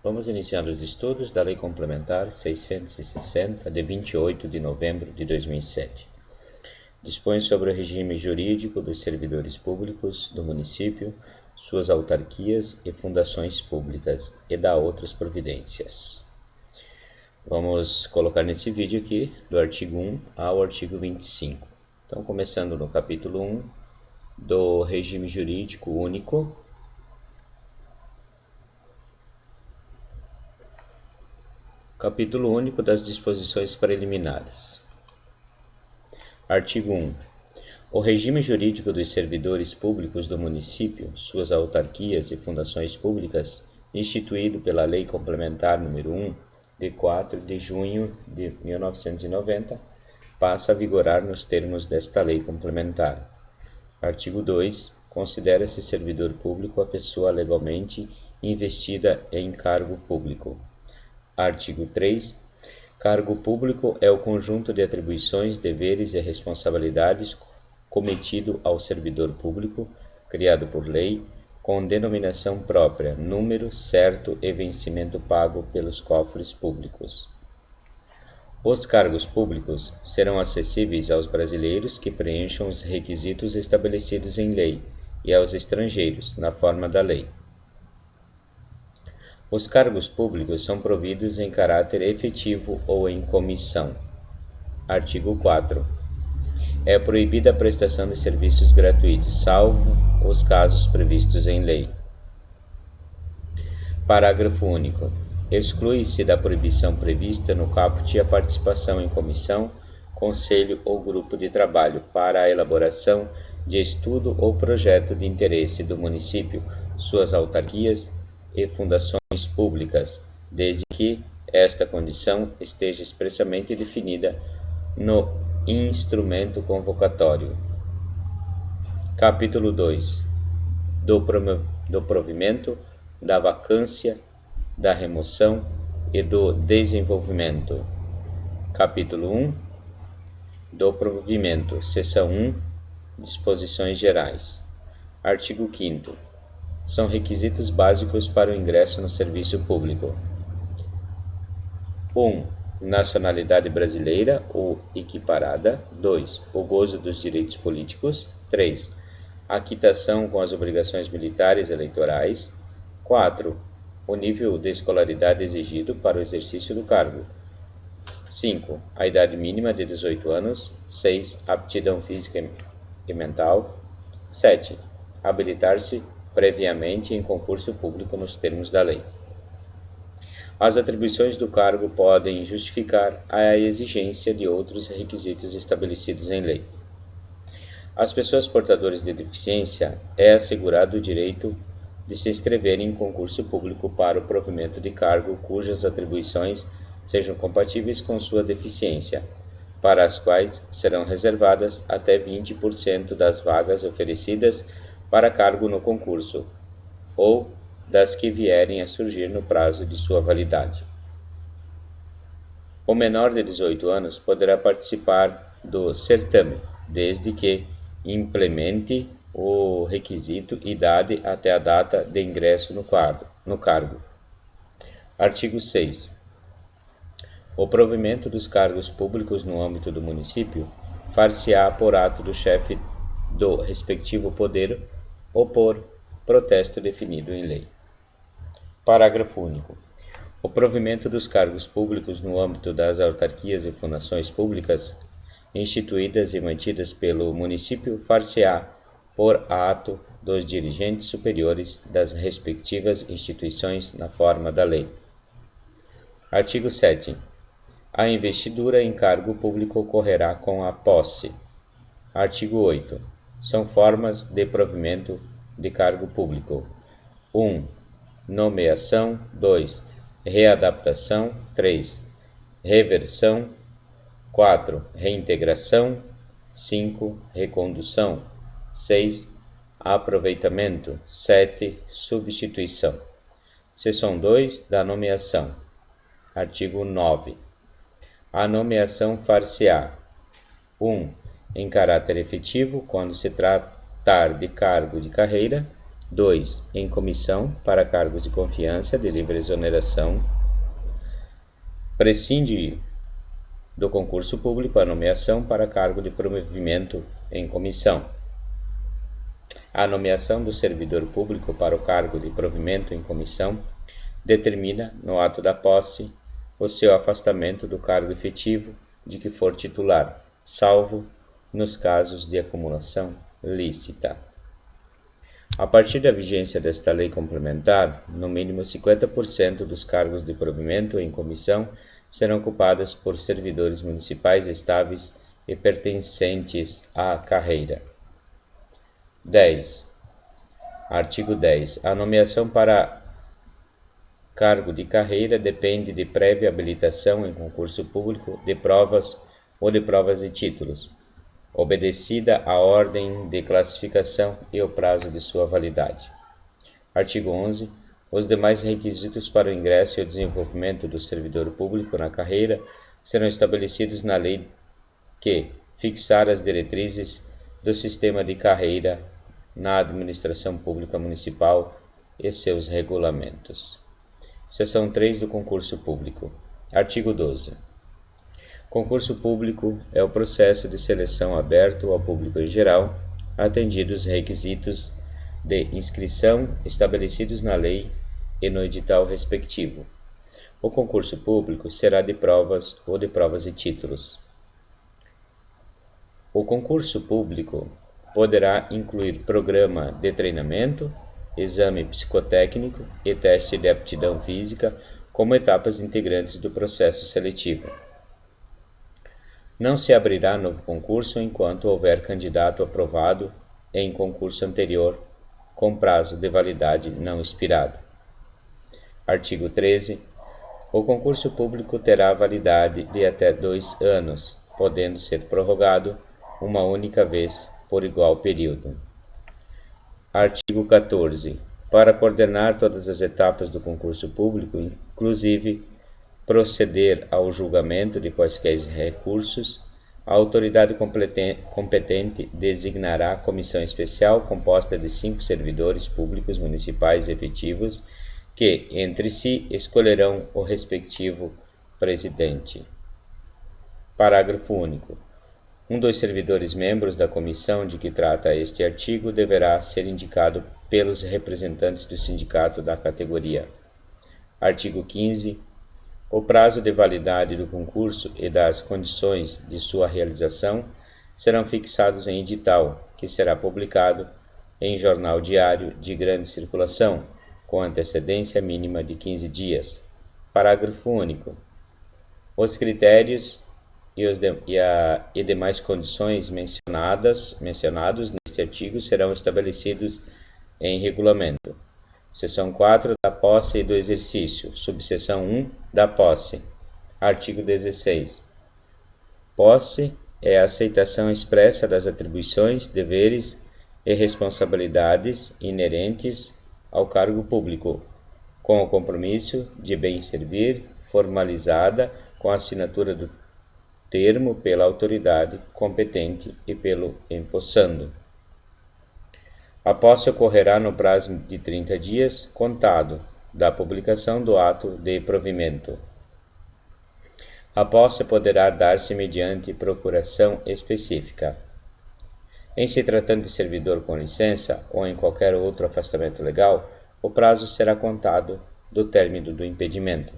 Vamos iniciar os estudos da Lei Complementar 660, de 28 de novembro de 2007. Dispõe sobre o regime jurídico dos servidores públicos do município, suas autarquias e fundações públicas e dá outras providências. Vamos colocar nesse vídeo aqui do artigo 1 ao artigo 25. Então, começando no capítulo 1 do regime jurídico único. Capítulo único das disposições preliminares. Artigo 1. O regime jurídico dos servidores públicos do município, suas autarquias e fundações públicas, instituído pela Lei Complementar nº 1, de 4 de junho de 1990, passa a vigorar nos termos desta Lei Complementar. Artigo 2. Considera-se servidor público a pessoa legalmente investida em cargo público. Artigo 3. Cargo público é o conjunto de atribuições, deveres e responsabilidades cometido ao servidor público, criado por lei, com denominação própria, número certo e vencimento pago pelos cofres públicos. Os cargos públicos serão acessíveis aos brasileiros que preencham os requisitos estabelecidos em lei e aos estrangeiros, na forma da lei. Os cargos públicos são providos em caráter efetivo ou em comissão. Artigo 4. É proibida a prestação de serviços gratuitos, salvo os casos previstos em lei. Parágrafo único. Exclui-se da proibição prevista no caput a participação em comissão, conselho ou grupo de trabalho para a elaboração de estudo ou projeto de interesse do município, suas autarquias e fundações públicas, desde que esta condição esteja expressamente definida no instrumento convocatório. Capítulo 2. Do provimento, da vacância, da remoção e do desenvolvimento. Capítulo 1. Do provimento. Seção 1. Disposições gerais. Artigo 5º. São requisitos básicos para o ingresso no serviço público. 1. Nacionalidade brasileira ou equiparada. 2. O gozo dos direitos políticos. 3. A quitação com as obrigações militares eleitorais. 4. O nível de escolaridade exigido para o exercício do cargo. 5. A idade mínima de 18 anos. 6. Aptidão física e mental. 7. Habilitar-se previamente em concurso público nos termos da lei. As atribuições do cargo podem justificar a exigência de outros requisitos estabelecidos em lei. Às pessoas portadoras de deficiência é assegurado o direito de se inscreverem em concurso público para o provimento de cargo cujas atribuições sejam compatíveis com sua deficiência, para as quais serão reservadas até 20% das vagas oferecidas para cargo no concurso, ou das que vierem a surgir no prazo de sua validade. O menor de 18 anos poderá participar do certame, desde que implemente o requisito idade até a data de ingresso no cargo. Artigo 6. O provimento dos cargos públicos no âmbito do município far-se-á por ato do chefe do respectivo poder ou por protesto definido em lei. Parágrafo único. O provimento dos cargos públicos no âmbito das autarquias e fundações públicas, instituídas e mantidas pelo município, far-se-á por ato dos dirigentes superiores das respectivas instituições na forma da lei. Artigo 7. A investidura em cargo público ocorrerá com a posse. Artigo 8. São formas de provimento de cargo público. 1. Nomeação. 2. Readaptação. 3. Reversão. 4. Reintegração. 5. Recondução. 6. Aproveitamento. 7. Substituição. Seção 2 da nomeação. Artigo 9. A nomeação far-se-á: 1. Em caráter efetivo, quando se tratar de cargo de carreira, 2. Em comissão, para cargos de confiança, de livre exoneração. Prescinde do concurso público a nomeação para cargo de provimento em comissão. A nomeação do servidor público para o cargo de provimento em comissão determina, no ato da posse, o seu afastamento do cargo efetivo de que for titular, salvo nos casos de acumulação lícita. A partir da vigência desta lei complementar, no mínimo 50% dos cargos de provimento em comissão serão ocupados por servidores municipais estáveis e pertencentes à carreira. 10. Artigo 10. A nomeação para cargo de carreira depende de prévia habilitação em concurso público de provas ou de provas e títulos, obedecida a ordem de classificação e o prazo de sua validade. Artigo 11. Os demais requisitos para o ingresso e o desenvolvimento do servidor público na carreira serão estabelecidos na lei que fixar as diretrizes do sistema de carreira na administração pública municipal e seus regulamentos. Seção 3 do concurso público. Artigo 12. Concurso público é o processo de seleção aberto ao público em geral, atendidos os requisitos de inscrição estabelecidos na lei e no edital respectivo. O concurso público será de provas ou de provas e títulos. O concurso público poderá incluir programa de treinamento, exame psicotécnico e teste de aptidão física como etapas integrantes do processo seletivo. Não se abrirá novo concurso enquanto houver candidato aprovado em concurso anterior com prazo de validade não expirado. Artigo 13. O concurso público terá validade de até 2 anos, podendo ser prorrogado uma única vez por igual período. Artigo 14. Para coordenar todas as etapas do concurso público, inclusive proceder ao julgamento de quaisquer recursos, a autoridade competente designará comissão especial composta de 5 servidores públicos municipais efetivos que, entre si, escolherão o respectivo presidente. Parágrafo único. Um dos servidores membros da comissão de que trata este artigo deverá ser indicado pelos representantes do sindicato da categoria. Artigo 15. O prazo de validade do concurso e das condições de sua realização serão fixados em edital, que será publicado em jornal diário de grande circulação, com antecedência mínima de 15 dias. Parágrafo único. Os critérios e demais condições mencionados neste artigo serão estabelecidos em regulamento. Seção 4 da posse e do exercício. Subseção 1 da posse. Artigo 16. Posse é a aceitação expressa das atribuições, deveres e responsabilidades inerentes ao cargo público, com o compromisso de bem servir, formalizada com a assinatura do termo pela autoridade competente e pelo empossando. A posse ocorrerá no prazo de 30 dias, contado da publicação do ato de provimento. A posse poderá dar-se mediante procuração específica. Em se tratando de servidor com licença ou em qualquer outro afastamento legal, o prazo será contado do término do impedimento.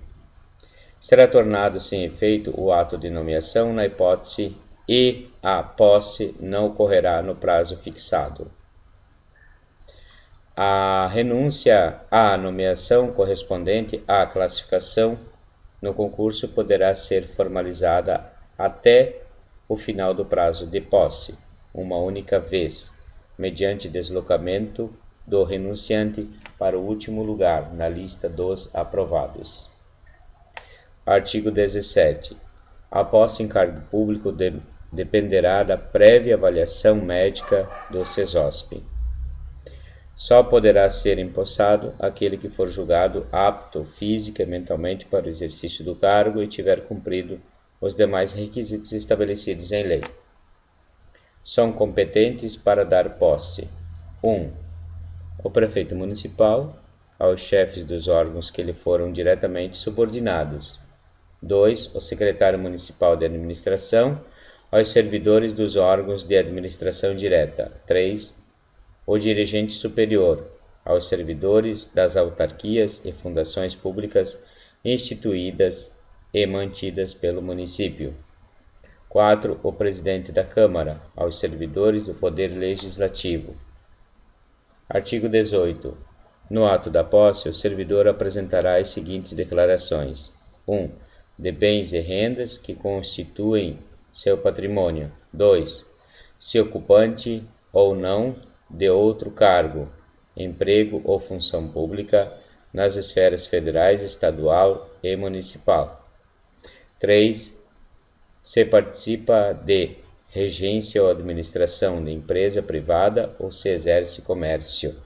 Será tornado sem efeito o ato de nomeação na hipótese e a posse não ocorrerá no prazo fixado. A renúncia à nomeação correspondente à classificação no concurso poderá ser formalizada até o final do prazo de posse, uma única vez, mediante deslocamento do renunciante para o último lugar na lista dos aprovados. Artigo 17. A posse em cargo público dependerá da prévia avaliação médica do CESOSP. Só poderá ser empossado aquele que for julgado apto física e mentalmente para o exercício do cargo e tiver cumprido os demais requisitos estabelecidos em lei. São competentes para dar posse: 1. o prefeito municipal, aos chefes dos órgãos que lhe foram diretamente subordinados. 2. O secretário municipal de administração, aos servidores dos órgãos de administração direta. 3. O dirigente superior, aos servidores das autarquias e fundações públicas instituídas e mantidas pelo município. 4. O presidente da Câmara, aos servidores do Poder Legislativo. Artigo 18. No ato da posse, o servidor apresentará as seguintes declarações: 1. De bens e rendas que constituem seu patrimônio. 2. Se ocupante ou não de outro cargo, emprego ou função pública nas esferas federais, estadual e municipal. 3. Se participa de regência ou administração de empresa privada ou se exerce comércio.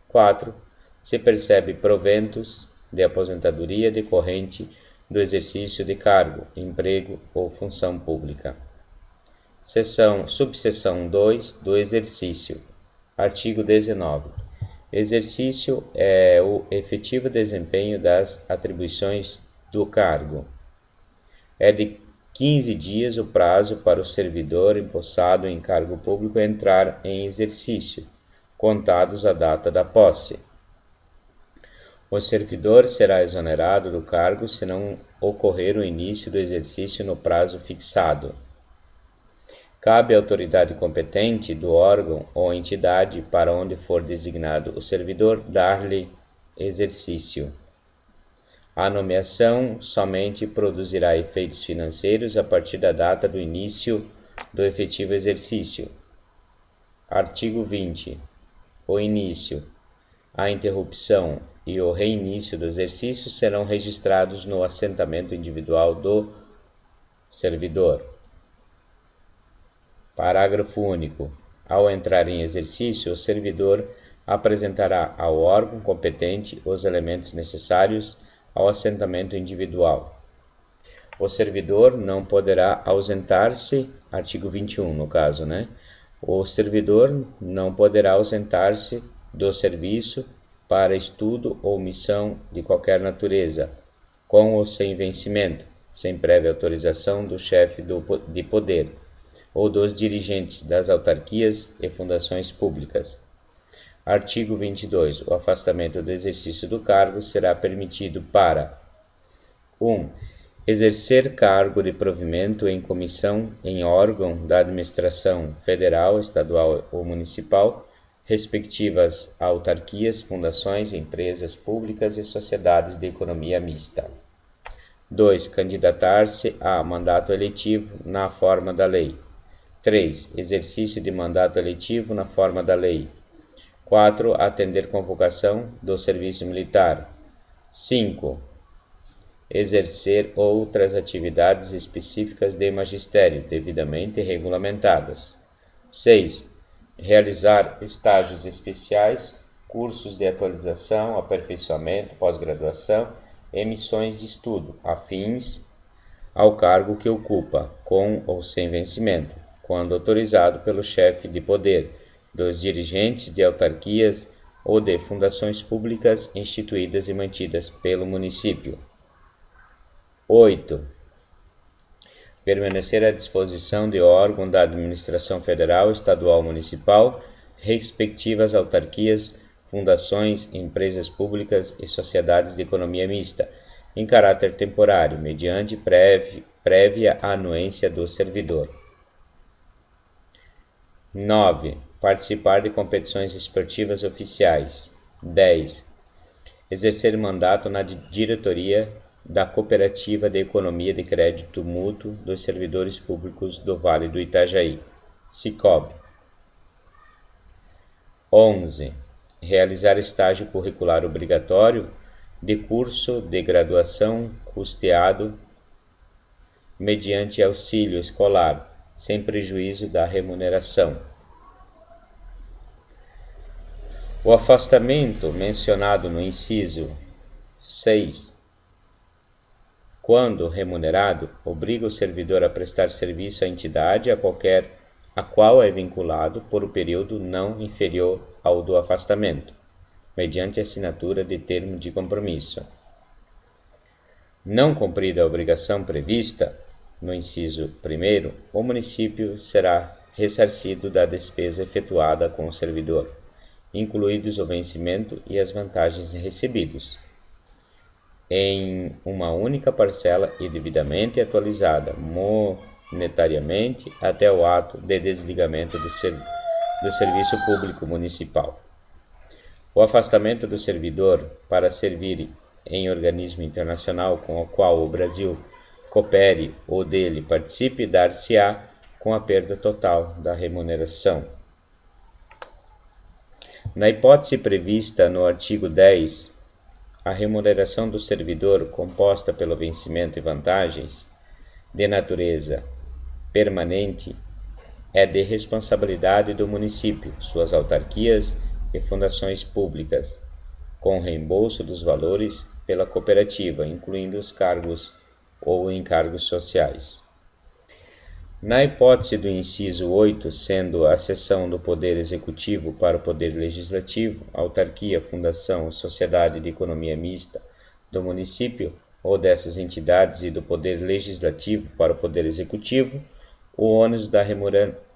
4. Se percebe proventos de aposentadoria decorrente do exercício de cargo, emprego ou função pública. Subseção 2 do exercício. Artigo 19. Exercício é o efetivo desempenho das atribuições do cargo. É de 15 dias o prazo para o servidor empossado em cargo público entrar em exercício, contados a data da posse. O servidor será exonerado do cargo se não ocorrer o início do exercício no prazo fixado. Cabe à autoridade competente do órgão ou entidade para onde for designado o servidor dar-lhe exercício. A nomeação somente produzirá efeitos financeiros a partir da data do início do efetivo exercício. Artigo 20. O início, a interrupção e o reinício do exercício serão registrados no assentamento individual do servidor. Parágrafo único. Ao entrar em exercício, o servidor apresentará ao órgão competente os elementos necessários ao assentamento individual. O servidor não poderá ausentar-se, artigo 21 no caso, O servidor não poderá ausentar-se do serviço para estudo ou missão de qualquer natureza, com ou sem vencimento, sem prévia autorização do chefe de poder ou dos dirigentes das autarquias e fundações públicas. Artigo 22. O afastamento do exercício do cargo será permitido para 1. Exercer cargo de provimento em comissão em órgão da administração federal, estadual ou municipal, respectivas autarquias, fundações, empresas públicas e sociedades de economia mista. 2. Candidatar-se a mandato eletivo na forma da lei. 3. Exercício de mandato eletivo na forma da lei. 4. Atender convocação do serviço militar. 5. Exercer outras atividades específicas de magistério, devidamente regulamentadas. 6. Realizar estágios especiais, cursos de atualização, aperfeiçoamento, pós-graduação e missões de estudo, afins ao cargo que ocupa, com ou sem vencimento, quando autorizado pelo chefe de poder, dos dirigentes de autarquias ou de fundações públicas instituídas e mantidas pelo município. 8. Permanecer à disposição de órgão da administração federal, estadual ou municipal, respectivas autarquias, fundações, empresas públicas e sociedades de economia mista, em caráter temporário, mediante prévia anuência do servidor. 9. Participar de competições esportivas oficiais. 10. Exercer mandato na diretoria da Cooperativa de Economia de Crédito Mútuo dos Servidores Públicos do Vale do Itajaí, Sicob. 11. Realizar estágio curricular obrigatório de curso de graduação custeado mediante auxílio escolar, sem prejuízo da remuneração. O afastamento mencionado no inciso 6, quando remunerado, obriga o servidor a prestar serviço à entidade a qual é vinculado por um período não inferior ao do afastamento, mediante assinatura de termo de compromisso. Não cumprida a obrigação prevista no inciso 1º, o município será ressarcido da despesa efetuada com o servidor, incluídos o vencimento e as vantagens recebidos, em uma única parcela e devidamente atualizada monetariamente até o ato de desligamento do serviço público municipal. O afastamento do servidor para servir em organismo internacional com o qual o Brasil coopere ou dele participe dar-se-á com a perda total da remuneração. Na hipótese prevista no artigo 10, a remuneração do servidor composta pelo vencimento e vantagens de natureza permanente é de responsabilidade do município, suas autarquias e fundações públicas, com reembolso dos valores pela cooperativa, incluindo os cargos ou encargos sociais. Na hipótese do inciso 8, sendo a cessão do Poder Executivo para o Poder Legislativo, autarquia, fundação ou sociedade de economia mista do município ou dessas entidades e do Poder Legislativo para o Poder Executivo, o ônus da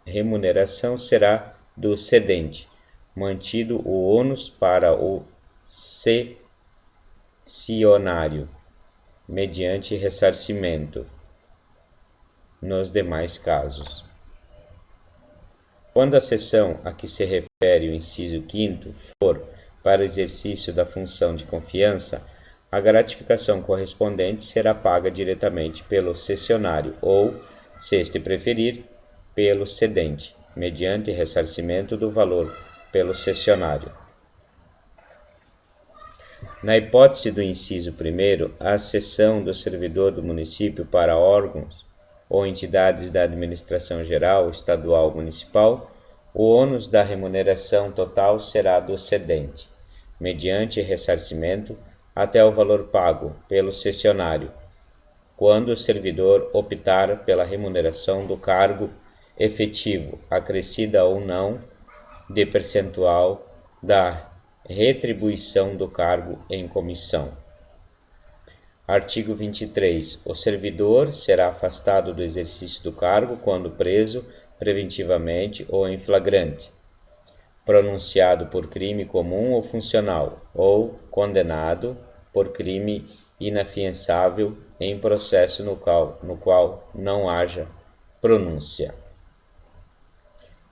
remuneração será do cedente, mantido o ônus para o cessionário, mediante ressarcimento, nos demais casos. Quando a cessão a que se refere o inciso 5º for para o exercício da função de confiança, a gratificação correspondente será paga diretamente pelo cessionário ou, se este preferir, pelo cedente, mediante ressarcimento do valor pelo cessionário. Na hipótese do inciso 1º, a cessão do servidor do município para órgãos ou entidades da administração geral, estadual ou municipal, o ônus da remuneração total será do cedente, mediante ressarcimento até o valor pago pelo cessionário, quando o servidor optar pela remuneração do cargo efetivo, acrescida ou não de percentual da retribuição do cargo em comissão. Artigo 23. O servidor será afastado do exercício do cargo quando preso preventivamente ou em flagrante, pronunciado por crime comum ou funcional, ou condenado por crime inafiançável em processo no qual não haja pronúncia.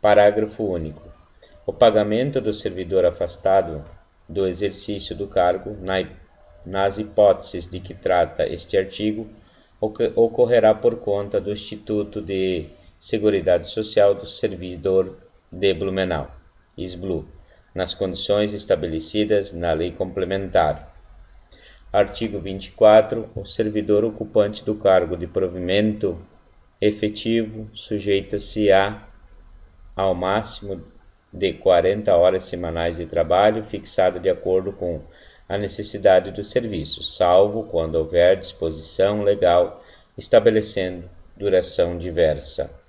Parágrafo único. O pagamento do servidor afastado do exercício do cargo, nas hipóteses de que trata este artigo, ocorrerá por conta do Instituto de Seguridade Social do Servidor de Blumenau, SBLU, nas condições estabelecidas na Lei Complementar. Artigo 24. O servidor ocupante do cargo de provimento efetivo sujeita-se ao máximo de 40 horas semanais de trabalho, fixado de acordo com a necessidade do serviço, salvo quando houver disposição legal estabelecendo duração diversa.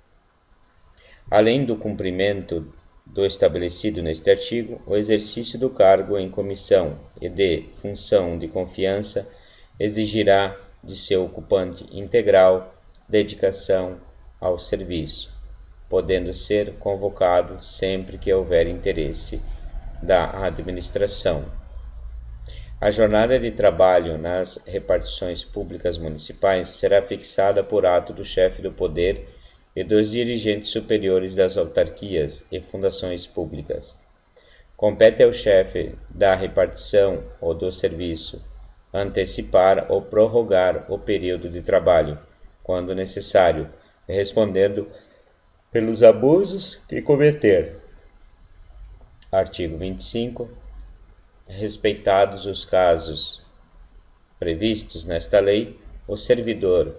Além do cumprimento do estabelecido neste artigo, o exercício do cargo em comissão e de função de confiança exigirá de seu ocupante integral dedicação ao serviço, podendo ser convocado sempre que houver interesse da administração. A jornada de trabalho nas repartições públicas municipais será fixada por ato do chefe do poder e dos dirigentes superiores das autarquias e fundações públicas. Compete ao chefe da repartição ou do serviço antecipar ou prorrogar o período de trabalho, quando necessário, respondendo pelos abusos que cometer. Artigo 25. Respeitados os casos previstos nesta lei, o servidor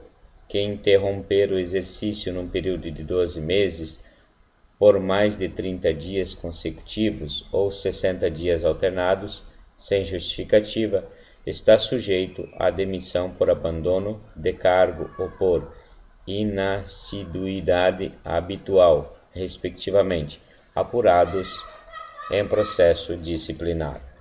que interromper o exercício num período de 12 meses, por mais de 30 dias consecutivos ou 60 dias alternados, sem justificativa, está sujeito à demissão por abandono de cargo ou por inassiduidade habitual, respectivamente, apurados em processo disciplinar.